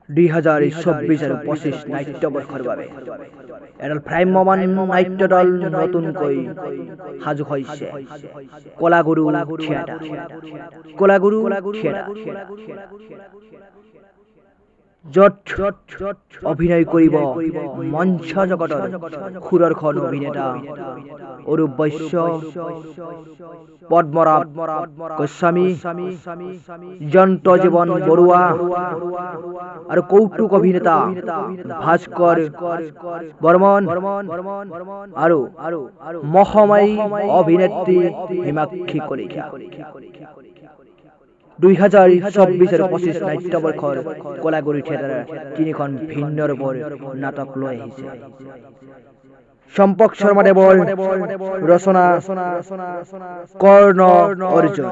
2024 আৰু 25 নাট্যবৰ্ষৰ বাবে এডাল ভ্ৰাম্যমান নাট্য দল নতুনকৈ সাজু হৈছে। কলাগুৰু থিয়েটাৰ। কলাগুৰু থিয়েটাৰ য'ত অভিনয় কৰিব মঞ্চ জগতৰ সুদৰ্শন অভিনেতা অৰূপ বৈশ্য, পদ্মৰাভ গোস্বামী, জয়ন্ত জীৱন বৰুৱা আৰু কৌতুক অভিনেতা ভাস্কৰ বৰ্মন আৰু মহামায়ী অভিনেত্ৰী হিমাক্ষী কলিতা। 2024 আৰু 25 নাট্যবৰ্ষৰ কলাগুৰু থিয়েটাৰে 3খন ভিন্ন ৰূপৰ নাটক লৈ আহিছে। চম্পক শৰ্মাদেৱৰ ৰচনা কৰ্ণ অৰ্জুন।